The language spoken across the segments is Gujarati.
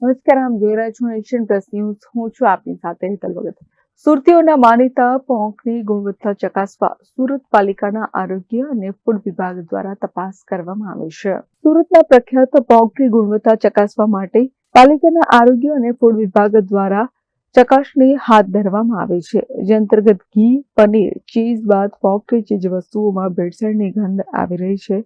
નમસ્કાર, આમ જોઈ રહ્યા છો નેશન પ્લસ ન્યૂઝ. હું છું આપની સાથે હેતલ ભગત. સુરતીઓના માનીતા પોંકની ગુણવત્તા ચકાસવા સુરત પાલિકાના આરોગ્ય અને ફૂડ વિભાગ દ્વારા તપાસ કરવામાં આવી છે. સુરતના પ્રખ્યાત પોંકની ગુણવત્તા ચકાસવા માટે પાલિકાના આરોગ્ય અને ફૂડ વિભાગ દ્વારા ચકાસણી હાથ ધરવામાં આવી છે, જે અંતર્ગત ઘી, પનીર, ચીઝ બાદ પોંકની ચીજ વસ્તુઓમાં ભેળસેળની ગંધ આવી રહી છે,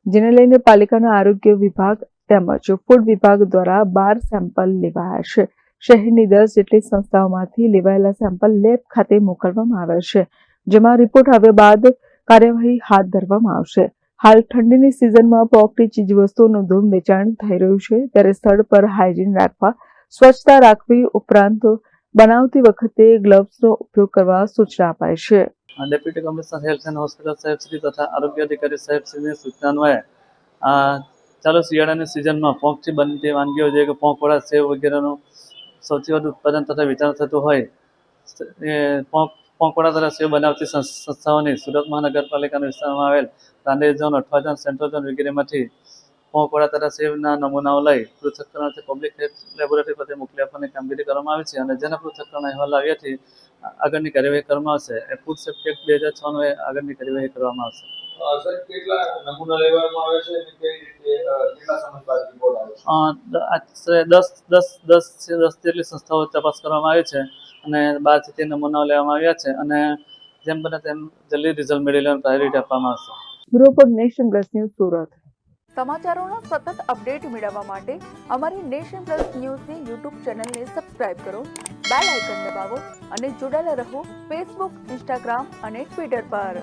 જેને લઈને પાલિકાના આરોગ્ય વિભાગ તેમજ ફૂડ વિભાગ દ્વારા 12 સેમ્પલ લેવાયા છે. શહેરની 10 જેટલી સંસ્થાઓમાંથી લેવાયેલા સેમ્પલ લેબ ખાતે મોકલવામાં આવ્યા છે, જેમાં રિપોર્ટ આવ્યા બાદ કાર્યવાહી હાથ ધરવામાં આવશે. હાલ ઠંડીની સિઝનમાં પોંકની ચીજવસ્તુઓનું ધૂમ વેચાણ થઈ રહ્યું છે, ત્યારે સ્થળ પર હાઇજીન રાખવા, સ્વચ્છતા રાખવી ઉપરાંત બનાવતી વખતે ગ્લવ્સનો ઉપયોગ કરવા સૂચના અપાઈ છે. Deputy commissioner health and hospital સાહેબ શ્રી તથા આરોગ્ય અધિકારી સાહેબ શ્રીની સૂચના અન્વયે ચાલુ શિયાળાની સિઝનમાં પોંકથી બનતી વાનગીઓ જે કે પોંકવડા, સેવ વગેરેનું સૌથી વધુ ઉત્પાદન તથા વેચાણ થતું હોય એ પોંકવડા તથા સેવ બનાવતી સંસ્થાઓની સુરત મહાનગરપાલિકાના વિસ્તારમાં આવેલ Rander zone, Athwa zone, central zone વગેરેમાંથી પોંકવડા તથા સેવના નમૂનાઓ લઈ પૃથ્થકરણથી પબ્લિક હેલ્થ લેબોરેટરી ખાતે મોકલી આપવાની કામગીરી કરવામાં આવી છે અને જેના પૃથ્થકરણ અહેવાલ આવ્યાથી આગળની કાર્યવાહી કરવામાં આવશે. ફૂડ સેફ્ટી એક્ટ 2006 આગળની કાર્યવાહી કરવામાં આવશે. સર, કેટલા નમૂના લેવામાં આવે છે અને કઈ રીતે કેટલા સમય બાદ રિપોર્ટ આવે છે? આશરે 10 જેટલી સંસ્થાઓ તપાસ કરવામાં આવી છે અને 12 થી નમૂનાઓ લેવામાં આવ્યા છે અને જેમ બને તેમ જલ્દી રિઝલ્ટ મેળવી લેવાની પ્રાયોરિટી આપવામાં આવશે. Bureau for Nation Plus News, Surat. સમાચારોનો સતત અપડેટ મેળવવા માટે અમારી નેશન પ્લસ ન્યૂઝની યુટ્યુબ ચેનલને સબસ્ક્રાઇબ કરો, બેલ આઇકન દબાવો અને જોડાયેલા રહો ફેસબુક, ઇન્સ્ટાગ્રામ અને ટ્વિટર પર.